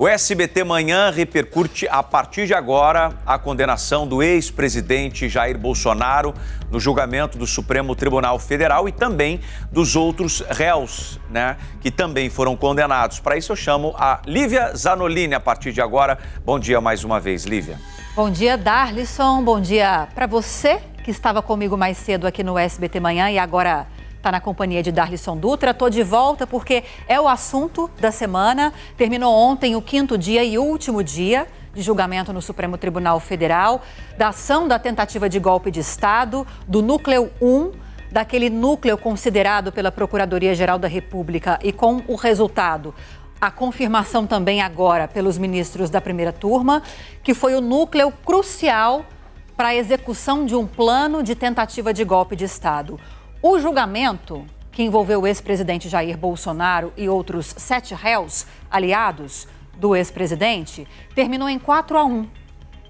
O SBT Manhã repercute a partir de agora a condenação do ex-presidente Jair Bolsonaro no julgamento do Supremo Tribunal Federal e também dos outros réus, que também foram condenados. Para isso eu chamo a Lívia Zanolini a partir de agora. Bom dia mais uma vez, Lívia. Bom dia, Darlisson. Bom dia para você que estava comigo mais cedo aqui no SBT Manhã e agora está na companhia de Darlisson Dutra. Estou de volta porque é o assunto da semana. Terminou ontem o 5º dia e último dia de julgamento no Supremo Tribunal Federal da ação da tentativa de golpe de Estado, do núcleo 1, daquele núcleo considerado pela Procuradoria-Geral da República e com o resultado, a confirmação também agora pelos ministros da primeira turma, que foi o núcleo crucial para a execução de um plano de tentativa de golpe de Estado. O julgamento, que envolveu o ex-presidente Jair Bolsonaro e outros 7 réus aliados do ex-presidente, terminou em 4-1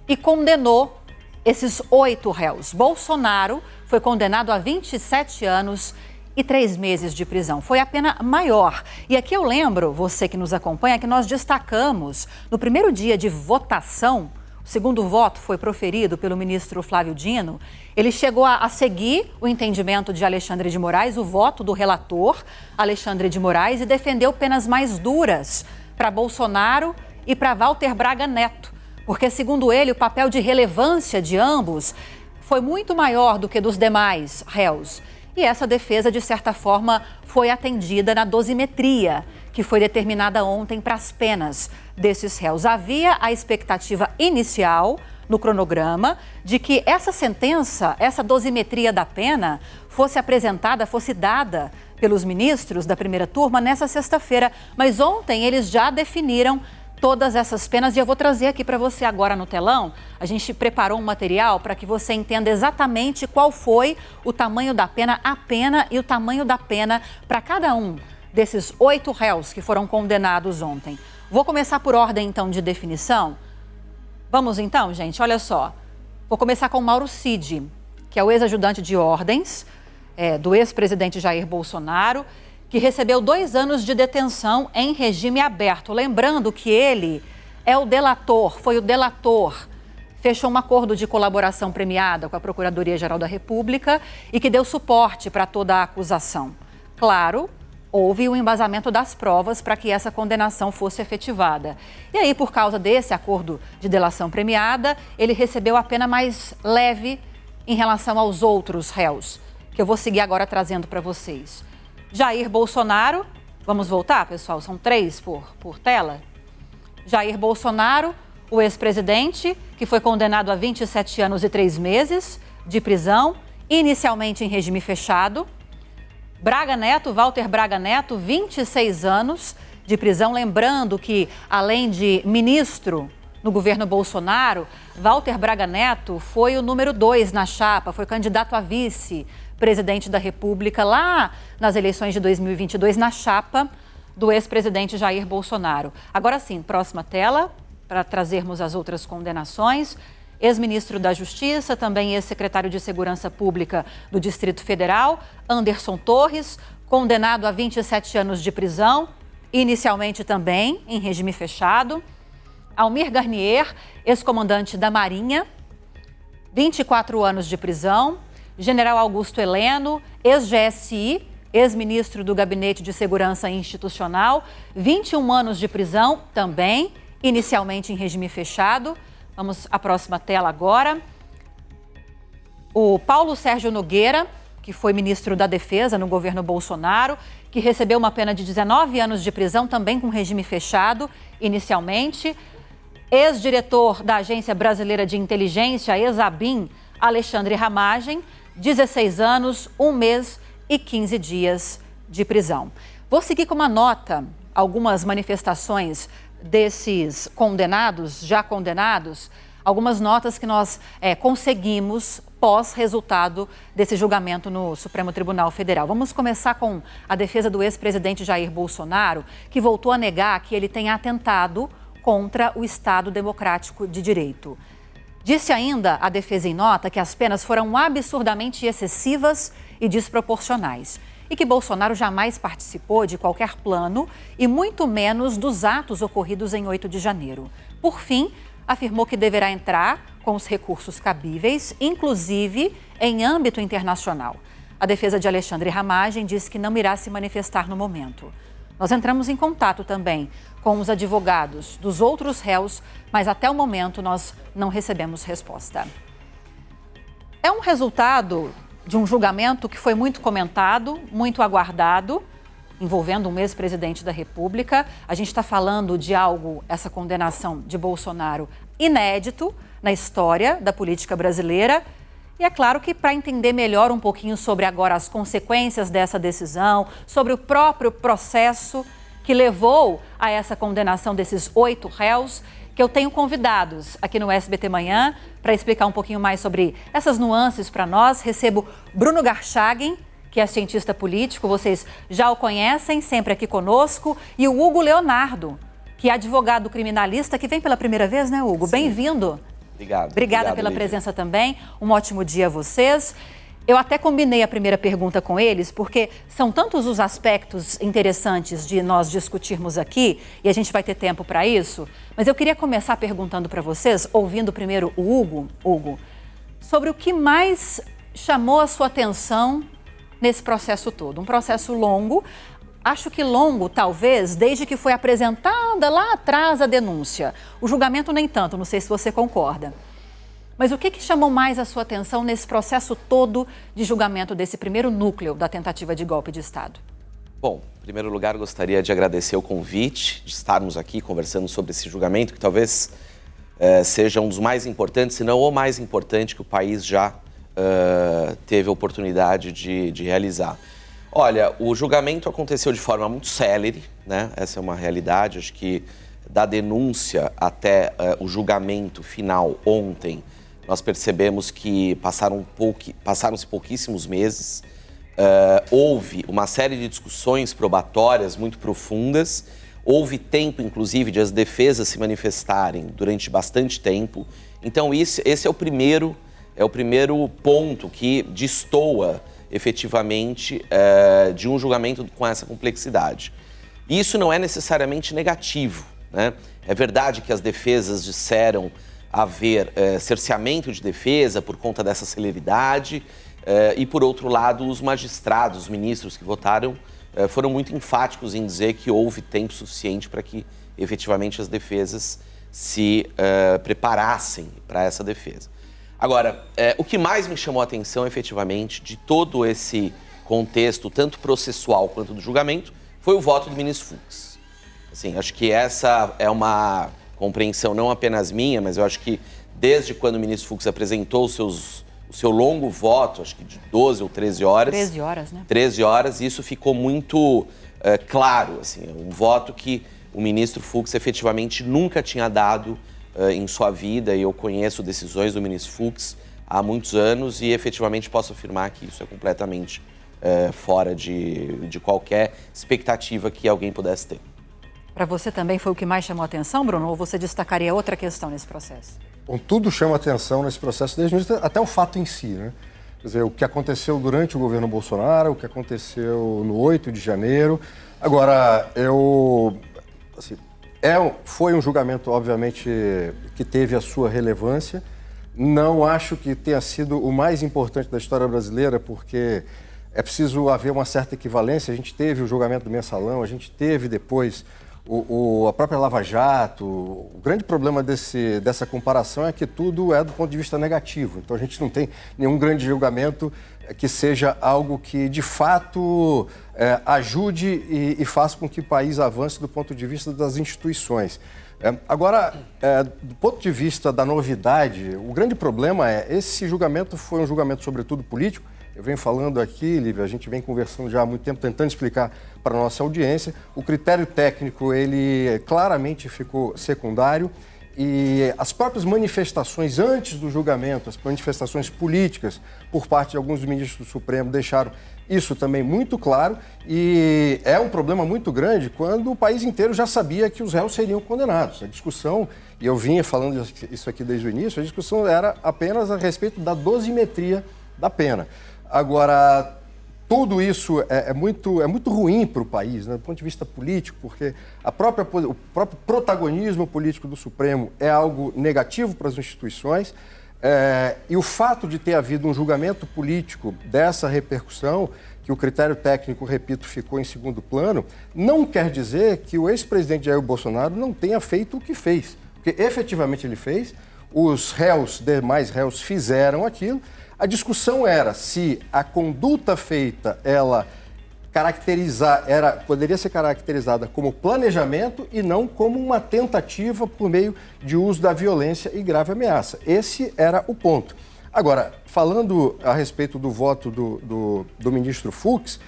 e condenou esses 8 réus. Bolsonaro foi condenado a 27 anos e 3 meses de prisão. Foi a pena maior. E aqui eu lembro, você que nos acompanha, que nós destacamos no primeiro dia de votação. O segundo voto foi proferido pelo ministro Flávio Dino. Ele chegou a seguir o entendimento de Alexandre de Moraes, o voto do relator Alexandre de Moraes, e defendeu penas mais duras para Bolsonaro e para Walter Braga Neto, porque, segundo ele, o papel de relevância de ambos foi muito maior do que dos demais réus. E essa defesa, de certa forma, foi atendida na dosimetria que foi determinada ontem para as penas desses réus. Havia a expectativa inicial no cronograma de que essa sentença, essa dosimetria da pena, fosse apresentada, fosse dada pelos ministros da primeira turma nessa sexta-feira. Mas ontem eles já definiram todas essas penas e eu vou trazer aqui para você agora no telão. A gente preparou um material para que você entenda exatamente qual foi o tamanho da pena, a pena e o tamanho da pena para cada um desses 8 réus que foram condenados ontem. Vou começar por ordem, então, de definição. Vamos, então, gente? Olha só. Vou começar com Mauro Cid, que é o ex-ajudante de ordens do ex-presidente Jair Bolsonaro, que recebeu 2 anos de detenção em regime aberto. Lembrando que ele é o delator, foi o delator, fechou um acordo de colaboração premiada com a Procuradoria-Geral da República e que deu suporte para toda a acusação. Claro, houve o embasamento das provas para que essa condenação fosse efetivada. E aí, por causa desse acordo de delação premiada, ele recebeu a pena mais leve em relação aos outros réus, que eu vou seguir agora trazendo para vocês. Jair Bolsonaro, vamos voltar, pessoal? São 3 por tela. Jair Bolsonaro, o ex-presidente, que foi condenado a 27 anos e 3 meses de prisão, inicialmente em regime fechado. Braga Neto, Walter Braga Neto, 26 anos de prisão. Lembrando que, além de ministro no governo Bolsonaro, Walter Braga Neto foi o número 2 na chapa, foi candidato a vice-presidente da República lá nas eleições de 2022, na chapa do ex-presidente Jair Bolsonaro. Agora sim, próxima tela, para trazermos as outras condenações. Ex-ministro da Justiça, também ex-secretário de Segurança Pública do Distrito Federal, Anderson Torres, condenado a 27 anos de prisão, inicialmente também em regime fechado. Almir Garnier, ex-comandante da Marinha, 24 anos de prisão. General Augusto Heleno, ex-GSI, ex-ministro do Gabinete de Segurança Institucional, 21 anos de prisão, também inicialmente em regime fechado. Vamos à próxima tela agora. O Paulo Sérgio Nogueira, que foi ministro da Defesa no governo Bolsonaro, que recebeu uma pena de 19 anos de prisão, também com regime fechado, inicialmente. Ex-diretor da Agência Brasileira de Inteligência, ex-ABIN, Alexandre Ramagem, 16 anos, 1 mês e 15 dias de prisão. Vou seguir com uma nota, algumas manifestações desses condenados, já condenados, algumas notas que nós conseguimos pós-resultado desse julgamento no Supremo Tribunal Federal. Vamos começar com a defesa do ex-presidente Jair Bolsonaro, que voltou a negar que ele tenha atentado contra o Estado Democrático de Direito. Disse ainda a defesa em nota que as penas foram absurdamente excessivas e desproporcionais. e que Bolsonaro jamais participou de qualquer plano e muito menos dos atos ocorridos em 8 de janeiro. Por fim, afirmou que deverá entrar com os recursos cabíveis, inclusive em âmbito internacional. A defesa de Alexandre Ramagem diz que não irá se manifestar no momento. Nós entramos em contato também com os advogados dos outros réus, mas até o momento nós não recebemos resposta. É um resultado de um julgamento que foi muito comentado, muito aguardado, envolvendo um ex-presidente da República. A gente está falando de algo, essa condenação de Bolsonaro, inédito na história da política brasileira. E é claro que para entender melhor um pouquinho sobre agora as consequências dessa decisão, sobre o próprio processo que levou a essa condenação desses 8 réus, que eu tenho convidados aqui no SBT Manhã para explicar um pouquinho mais sobre essas nuances para nós. Recebo Bruno Garchagen, que é cientista político, vocês já o conhecem, sempre aqui conosco, e o Hugo Leonardo, que é advogado criminalista, que vem pela primeira vez, né, Hugo? Bem-vindo. Obrigada pela presença também. Um ótimo dia a vocês. Eu até combinei a primeira pergunta com eles, porque são tantos os aspectos interessantes de nós discutirmos aqui, e a gente vai ter tempo para isso, mas eu queria começar perguntando para vocês, ouvindo primeiro o Hugo, sobre o que mais chamou a sua atenção nesse processo todo. Um processo longo, acho que longo, talvez, desde que foi apresentada lá atrás a denúncia. O julgamento nem tanto, não sei se você concorda. Mas o que chamou mais a sua atenção nesse processo todo de julgamento desse primeiro núcleo da tentativa de golpe de Estado? Bom, em primeiro lugar, gostaria de agradecer o convite, de estarmos aqui conversando sobre esse julgamento, que talvez seja um dos mais importantes, se não o mais importante que o país já teve a oportunidade de realizar. Olha, o julgamento aconteceu de forma muito célere, né? Essa é uma realidade. Acho que da denúncia até o julgamento final ontem, nós percebemos que passaram-se pouquíssimos meses. Houve uma série de discussões probatórias muito profundas. Houve tempo, inclusive, de as defesas se manifestarem durante bastante tempo. Então, esse é o primeiro ponto que destoa efetivamente de um julgamento com essa complexidade. Isso não é necessariamente negativo, né? É verdade que as defesas disseram haver cerceamento de defesa por conta dessa celeridade e, por outro lado, os magistrados, os ministros que votaram foram muito enfáticos em dizer que houve tempo suficiente para que efetivamente as defesas se preparassem para essa defesa. Agora, o que mais me chamou a atenção, efetivamente, de todo esse contexto, tanto processual quanto do julgamento, foi o voto do ministro Fux. Assim, acho que essa é uma compreensão não apenas minha, mas eu acho que desde quando o ministro Fux apresentou o seu longo voto, acho que de 12 ou 13 horas... 13 horas, né? 13 horas, isso ficou muito claro, assim, um voto que o ministro Fux efetivamente nunca tinha dado em sua vida, e eu conheço decisões do ministro Fux há muitos anos e efetivamente posso afirmar que isso é completamente fora de qualquer expectativa que alguém pudesse ter. Para você também foi o que mais chamou a atenção, Bruno, ou você destacaria outra questão nesse processo? Bom, tudo chama atenção nesse processo, desde o início, até o fato em si, né? Quer dizer, o que aconteceu durante o governo Bolsonaro, o que aconteceu no 8 de janeiro. Agora, foi um julgamento, obviamente, que teve a sua relevância. Não acho que tenha sido o mais importante da história brasileira, porque é preciso haver uma certa equivalência. A gente teve o julgamento do Mensalão, a gente teve depois a própria Lava Jato. O grande problema dessa comparação é que tudo é do ponto de vista negativo. Então a gente não tem nenhum grande julgamento que seja algo que, de fato, ajude e faça com que o país avance do ponto de vista das instituições. Agora, do ponto de vista da novidade, o grande problema esse julgamento foi um julgamento, sobretudo, político. Eu venho falando aqui, Lívia, a gente vem conversando já há muito tempo, tentando explicar para a nossa audiência. O critério técnico, ele claramente ficou secundário. E as próprias manifestações antes do julgamento, as manifestações políticas por parte de alguns ministros do Supremo deixaram isso também muito claro. E é um problema muito grande quando o país inteiro já sabia que os réus seriam condenados. A discussão, e eu vinha falando isso aqui desde o início, a discussão era apenas a respeito da dosimetria da pena. Agora, tudo isso é muito ruim para o país, né, do ponto de vista político, porque o próprio protagonismo político do Supremo é algo negativo para as instituições, e o fato de ter havido um julgamento político dessa repercussão, que o critério técnico, repito, ficou em segundo plano, não quer dizer que o ex-presidente Jair Bolsonaro não tenha feito o que fez, porque efetivamente ele fez, os demais réus fizeram aquilo. A discussão era se a conduta feita, poderia ser caracterizada como planejamento e não como uma tentativa por meio de uso da violência e grave ameaça. Esse era o ponto. Agora, falando a respeito do voto do ministro Fux,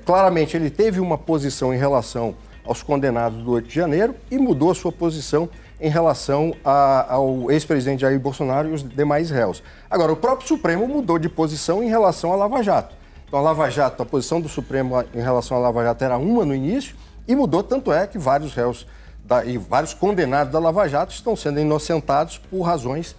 claramente ele teve uma posição em relação aos condenados do 8 de janeiro e mudou a sua posição em relação ao ex-presidente Jair Bolsonaro e os demais réus. Agora, o próprio Supremo mudou de posição em relação à Lava Jato. Então, a posição do Supremo em relação à Lava Jato era uma no início e mudou, tanto é que vários réus e vários condenados da Lava Jato estão sendo inocentados por razões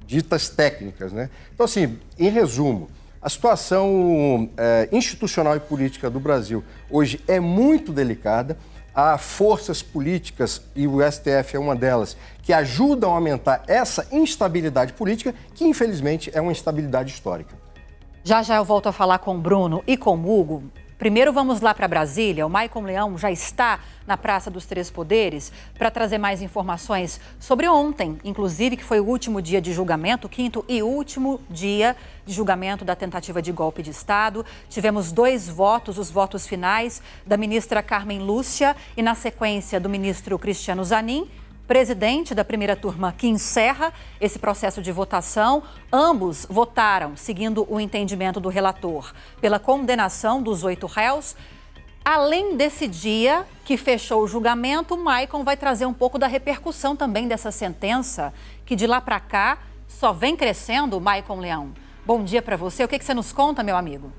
ditas técnicas, né? Então, assim, em resumo, a situação institucional e política do Brasil hoje é muito delicada. Há forças políticas, e o STF é uma delas, que ajudam a aumentar essa instabilidade política, que infelizmente é uma instabilidade histórica. Já eu volto a falar com o Bruno e com o Hugo. Primeiro vamos lá para Brasília. O Maicon Leão já está na Praça dos Três Poderes para trazer mais informações sobre ontem, inclusive, que foi o último dia de julgamento, o quinto e último dia de julgamento da tentativa de golpe de Estado. Tivemos 2 votos, os votos finais da ministra Carmen Lúcia e, na sequência, do ministro Cristiano Zanin, presidente da primeira turma, que encerra esse processo de votação. Ambos votaram, seguindo o entendimento do relator, pela condenação dos 8 réus. Além desse dia que fechou o julgamento, o Maicon vai trazer um pouco da repercussão também dessa sentença, que de lá para cá só vem crescendo. Maicon Leão, bom dia para você. O que você nos conta, meu amigo?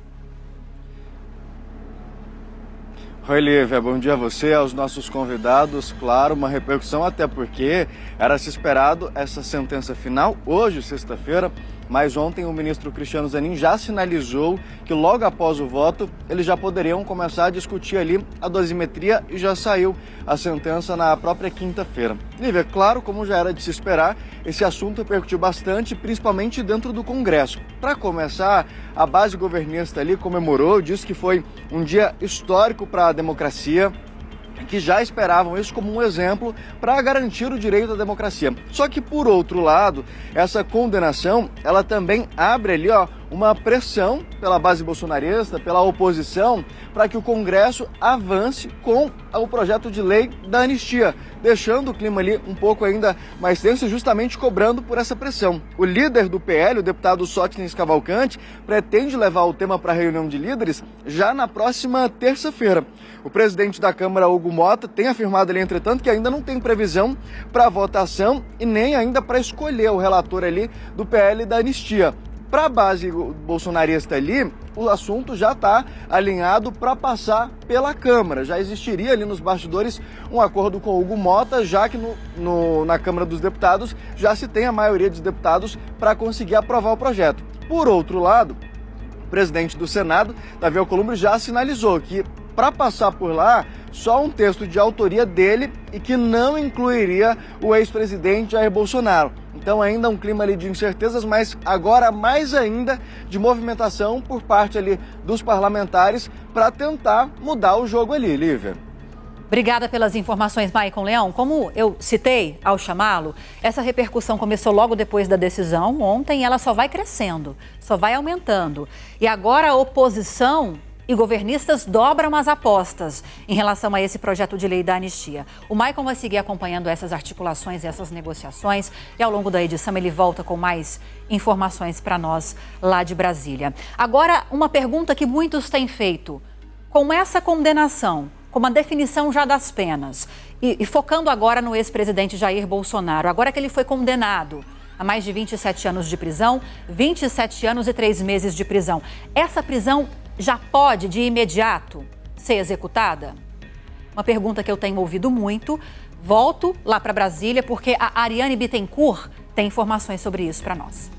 Oi, Lívia, bom dia a você, aos nossos convidados. Claro, uma repercussão, até porque era se esperado essa sentença final hoje, sexta-feira, mas ontem o ministro Cristiano Zanin já sinalizou que logo após o voto eles já poderiam começar a discutir ali a dosimetria e já saiu a sentença na própria quinta-feira. Lívia, claro, como já era de se esperar, esse assunto repercutiu bastante, principalmente dentro do Congresso. Para começar, a base governista ali comemorou, disse que foi um dia histórico para a democracia, que já esperavam isso como um exemplo para garantir o direito à democracia. Só que, por outro lado, essa condenação, ela também abre ali, uma pressão pela base bolsonarista, pela oposição, para que o Congresso avance com o projeto de lei da anistia, deixando o clima ali um pouco ainda mais tenso, justamente cobrando por essa pressão. O líder do PL, o deputado Sóstenes Cavalcante, pretende levar o tema para a reunião de líderes já na próxima terça-feira. O presidente da Câmara, Hugo Mota, tem afirmado ali, entretanto, que ainda não tem previsão para votação e nem ainda para escolher o relator ali do PL da anistia. Para a base bolsonarista ali, o assunto já está alinhado para passar pela Câmara. Já existiria ali nos bastidores um acordo com o Hugo Mota, já que na Câmara dos Deputados já se tem a maioria dos deputados para conseguir aprovar o projeto. Por outro lado, o presidente do Senado, Davi Alcolumbre, já sinalizou que para passar por lá, só um texto de autoria dele e que não incluiria o ex-presidente Jair Bolsonaro. Então ainda um clima ali de incertezas, mas agora mais ainda de movimentação por parte ali dos parlamentares para tentar mudar o jogo ali, Lívia. Obrigada pelas informações, Maicon Leão. Como eu citei ao chamá-lo, essa repercussão começou logo depois da decisão ontem e ela só vai crescendo, só vai aumentando. E agora a oposição e governistas dobram as apostas em relação a esse projeto de lei da anistia. O Maicon vai seguir acompanhando essas articulações e essas negociações e ao longo da edição ele volta com mais informações para nós lá de Brasília. Agora, uma pergunta que muitos têm feito. Com essa condenação, com a definição já das penas e focando agora no ex-presidente Jair Bolsonaro, agora que ele foi condenado a mais de 27 anos de prisão, 27 anos e 3 meses de prisão, essa prisão já pode, de imediato, ser executada? Uma pergunta que eu tenho ouvido muito. Volto lá para Brasília porque a Ariane Bittencourt tem informações sobre isso para nós.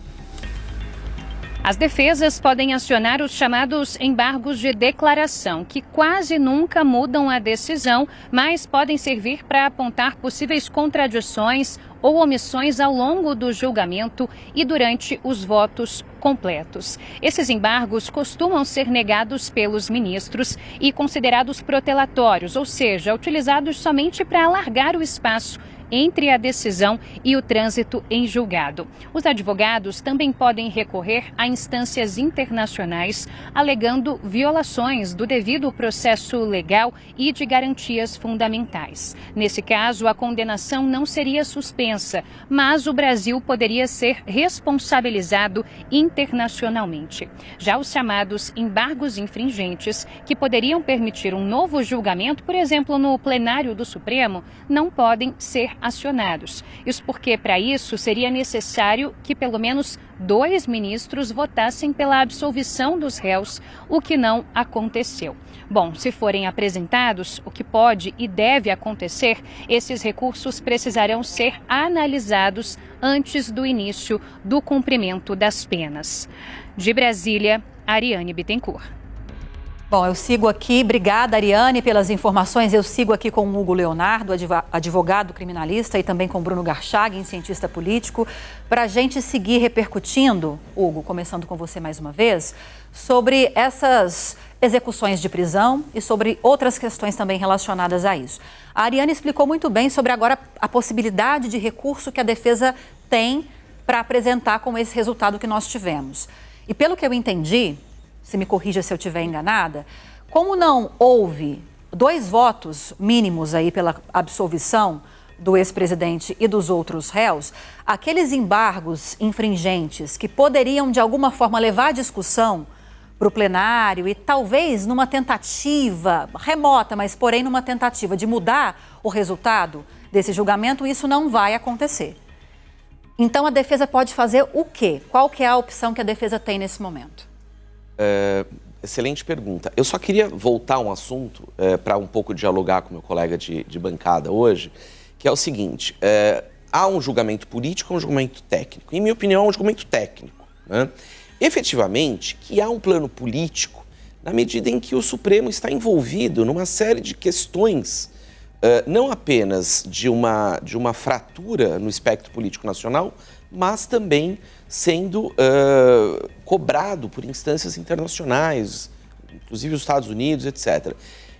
As defesas podem acionar os chamados embargos de declaração, que quase nunca mudam a decisão, mas podem servir para apontar possíveis contradições ou omissões ao longo do julgamento e durante os votos completos. Esses embargos costumam ser negados pelos ministros e considerados protelatórios, ou seja, utilizados somente para alargar o espaço entre a decisão e o trânsito em julgado. Os advogados também podem recorrer a instâncias internacionais, alegando violações do devido processo legal e de garantias fundamentais. Nesse caso, a condenação não seria suspensa, mas o Brasil poderia ser responsabilizado internacionalmente. Já os chamados embargos infringentes, que poderiam permitir um novo julgamento, por exemplo, no plenário do Supremo, não podem ser acionados. Isso porque, para isso, seria necessário que pelo menos 2 ministros votassem pela absolvição dos réus, o que não aconteceu. Bom, se forem apresentados, o que pode e deve acontecer, esses recursos precisarão ser analisados antes do início do cumprimento das penas. De Brasília, Ariane Bittencourt. Bom, eu sigo aqui, obrigada Ariane pelas informações, eu sigo aqui com o Hugo Leonardo, advogado criminalista, e também com o Bruno Garchagen, cientista político, para a gente seguir repercutindo, Hugo, começando com você mais uma vez, sobre essas execuções de prisão e sobre outras questões também relacionadas a isso. A Ariane explicou muito bem sobre agora a possibilidade de recurso que a defesa tem para apresentar com esse resultado que nós tivemos. E pelo que eu entendi, se me corrija se eu estiver enganada, como não houve 2 votos mínimos aí pela absolvição do ex-presidente e dos outros réus, aqueles embargos infringentes que poderiam de alguma forma levar a discussão para o plenário e talvez numa tentativa remota, mas porém numa tentativa de mudar o resultado desse julgamento, isso não vai acontecer. Então a defesa pode fazer o quê? Qual que é a opção que a defesa tem nesse momento? Excelente pergunta. Eu só queria voltar a um assunto para um pouco dialogar com meu colega de bancada hoje, que é o seguinte, há um julgamento político e um julgamento técnico. Em minha opinião, é um julgamento técnico, né? Efetivamente, que há um plano político na medida em que o Supremo está envolvido numa série de questões, não apenas de uma fratura no espectro político nacional, mas também sendo cobrado por instâncias internacionais, inclusive os Estados Unidos, etc.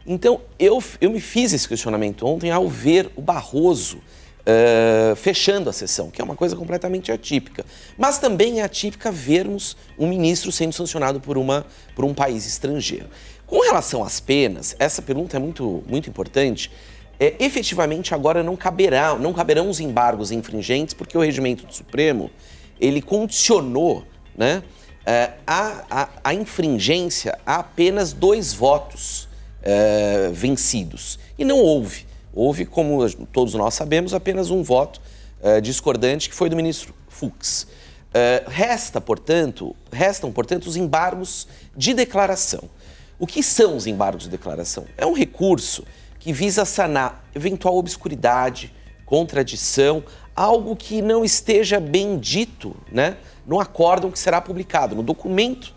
Então, eu me fiz esse questionamento ontem ao ver o Barroso fechando a sessão, que é uma coisa completamente atípica. Mas também é atípica vermos um ministro sendo sancionado por um país estrangeiro. Com relação às penas, essa pergunta é muito, muito importante. Efetivamente, agora não caberão os embargos infringentes, porque o regimento do Supremo, ele condicionou, né, a infringência a apenas 2 votos vencidos. E não houve. Houve, como todos nós sabemos, apenas um voto discordante, que foi do ministro Fux. Restam, portanto, os embargos de declaração. O que são os embargos de declaração? É um recurso que visa sanar eventual obscuridade, contradição, algo que não esteja bem dito, né, no acórdão que será publicado, no documento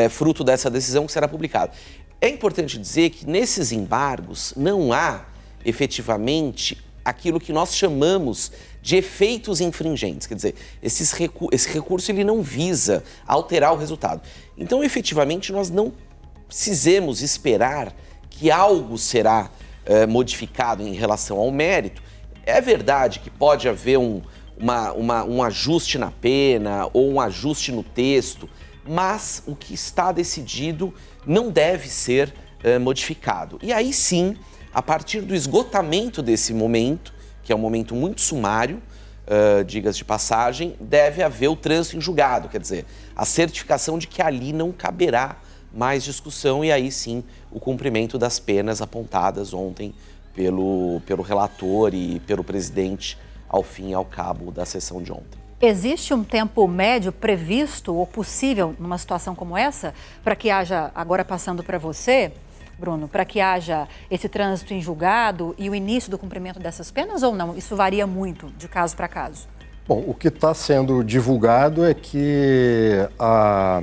fruto dessa decisão que será publicado. É importante dizer que nesses embargos não há, efetivamente, aquilo que nós chamamos de efeitos infringentes. Quer dizer, esse recurso ele não visa alterar o resultado. Então, efetivamente, nós não precisamos esperar que algo será modificado em relação ao mérito. É verdade que pode haver um ajuste na pena ou um ajuste no texto, mas o que está decidido não deve ser modificado. E aí sim, a partir do esgotamento desse momento, que é um momento muito sumário, diga-se de passagem, deve haver o trânsito em julgado, quer dizer, a certificação de que ali não caberá mais discussão e aí sim o cumprimento das penas apontadas ontem pelo relator e pelo presidente ao fim e ao cabo da sessão de ontem. Existe um tempo médio previsto ou possível numa situação como essa para que haja, agora passando para você, Bruno, para que haja esse trânsito em julgado e o início do cumprimento dessas penas ou não? Isso varia muito de caso para caso? Bom, o que está sendo divulgado é que a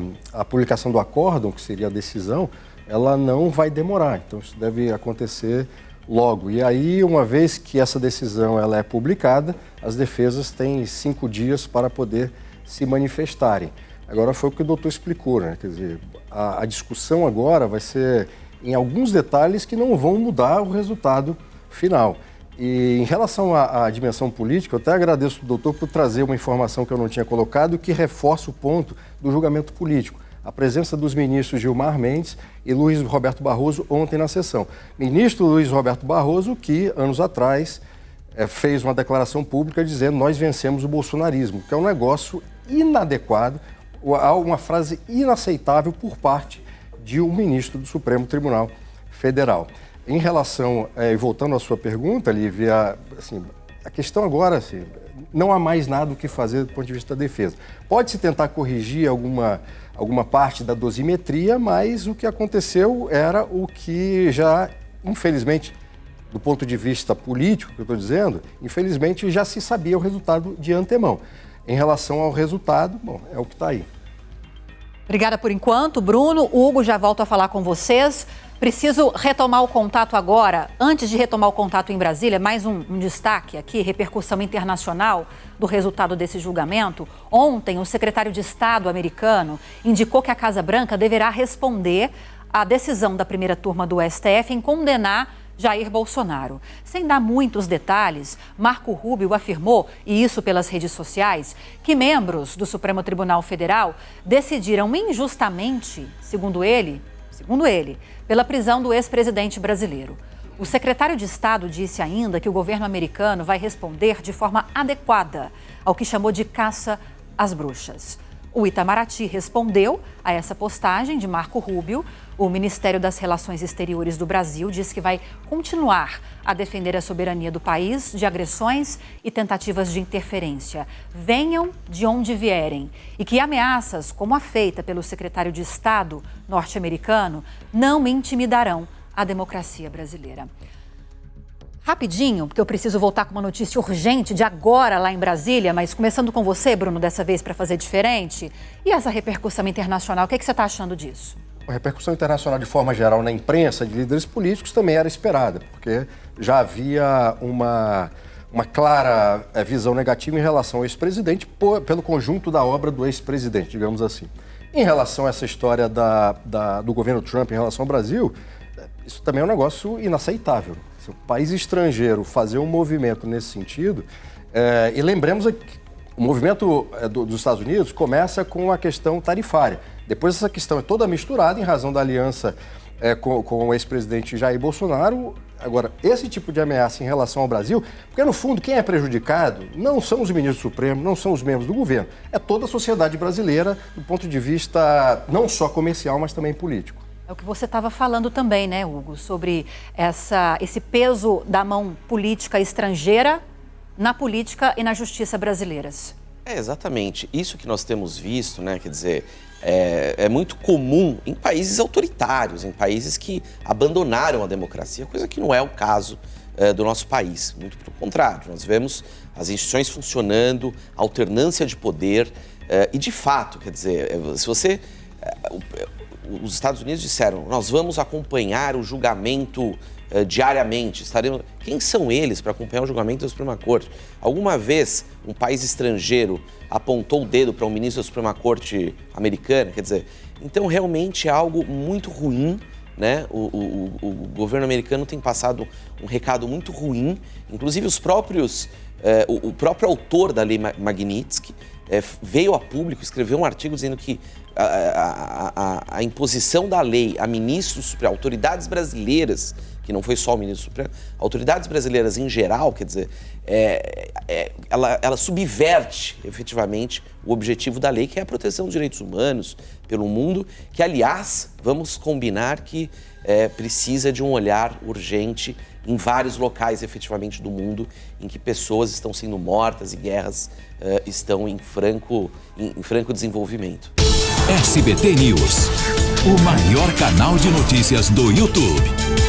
publicação do acórdão, que seria a decisão, ela não vai demorar. Então, isso deve acontecer logo. E aí, uma vez que essa decisão ela é publicada, as defesas têm 5 dias para poder se manifestarem. Agora, foi o que o doutor explicou, né? Quer dizer, a discussão agora vai ser em alguns detalhes que não vão mudar o resultado final. E em relação à dimensão política, eu até agradeço ao doutor por trazer uma informação que eu não tinha colocado, que reforça o ponto do julgamento político. A presença dos ministros Gilmar Mendes e Luiz Roberto Barroso ontem na sessão. Ministro Luiz Roberto Barroso, que anos atrás fez uma declaração pública dizendo nós vencemos o bolsonarismo, que é um negócio inadequado, uma frase inaceitável por parte de um ministro do Supremo Tribunal Federal. Em relação, voltando à sua pergunta, Lívia, assim, a questão agora, assim, não há mais nada o que fazer do ponto de vista da defesa. Pode-se tentar corrigir alguma parte da dosimetria, mas o que aconteceu era o que já, infelizmente, do ponto de vista político, que eu estou dizendo, infelizmente já se sabia o resultado de antemão. Em relação ao resultado, bom, é o que está aí. Obrigada por enquanto, Bruno. Hugo, já volto a falar com vocês. Preciso retomar o contato agora. Antes de retomar o contato em Brasília, mais um destaque aqui, repercussão internacional do resultado desse julgamento. Ontem, o secretário de Estado americano indicou que a Casa Branca deverá responder à decisão da primeira turma do STF em condenar Jair Bolsonaro. Sem dar muitos detalhes, Marco Rubio afirmou, e isso pelas redes sociais, que membros do Supremo Tribunal Federal decidiram injustamente, segundo ele, pela prisão do ex-presidente brasileiro. O secretário de Estado disse ainda que o governo americano vai responder de forma adequada ao que chamou de caça às bruxas. O Itamaraty respondeu a essa postagem de Marco Rubio. O Ministério das Relações Exteriores do Brasil diz que vai continuar a defender a soberania do país de agressões e tentativas de interferência, venham de onde vierem, e que ameaças, como a feita pelo secretário de Estado norte-americano, não intimidarão a democracia brasileira. Rapidinho, porque eu preciso voltar com uma notícia urgente de agora lá em Brasília, mas começando com você, Bruno, dessa vez para fazer diferente. E essa repercussão internacional, o que você está achando disso? A repercussão internacional, de forma geral, na imprensa, de líderes políticos, também era esperada, porque já havia uma clara visão negativa em relação ao ex-presidente pelo conjunto da obra do ex-presidente, digamos assim. Em relação a essa história do governo Trump em relação ao Brasil, isso também é um negócio inaceitável. Se o país estrangeiro fazer um movimento nesse sentido, e lembremos que o movimento dos Estados Unidos começa com a questão tarifária. Depois essa questão é toda misturada em razão da aliança com o ex-presidente Jair Bolsonaro. Agora, esse tipo de ameaça em relação ao Brasil, porque no fundo quem é prejudicado não são os ministros do Supremo, não são os membros do governo, é toda a sociedade brasileira do ponto de vista não só comercial, mas também político. É o que você estava falando também, né, Hugo, sobre esse peso da mão política estrangeira na política e na justiça brasileiras. Exatamente. Isso que nós temos visto, né, quer dizer, é muito comum em países autoritários, em países que abandonaram a democracia, coisa que não é o caso do nosso país. Muito pelo contrário, nós vemos as instituições funcionando, alternância de poder e, de fato, quer dizer, se você... Os Estados Unidos disseram, nós vamos acompanhar o julgamento diariamente. Quem são eles para acompanhar o julgamento da Suprema Corte? Alguma vez um país estrangeiro apontou o dedo para um ministro da Suprema Corte americana? Quer dizer, então realmente é algo muito ruim, né? O governo americano tem passado um recado muito ruim. Inclusive o próprio autor da lei Magnitsky veio a público, escreveu um artigo dizendo que a imposição da lei a ministros, autoridades brasileiras, que não foi só o ministro Supremo, autoridades brasileiras em geral, quer dizer, ela subverte efetivamente o objetivo da lei, que é a proteção dos direitos humanos pelo mundo, que, aliás, vamos combinar que precisa de um olhar urgente em vários locais, efetivamente, do mundo, em que pessoas estão sendo mortas e guerras estão em franco desenvolvimento. SBT News, o maior canal de notícias do YouTube.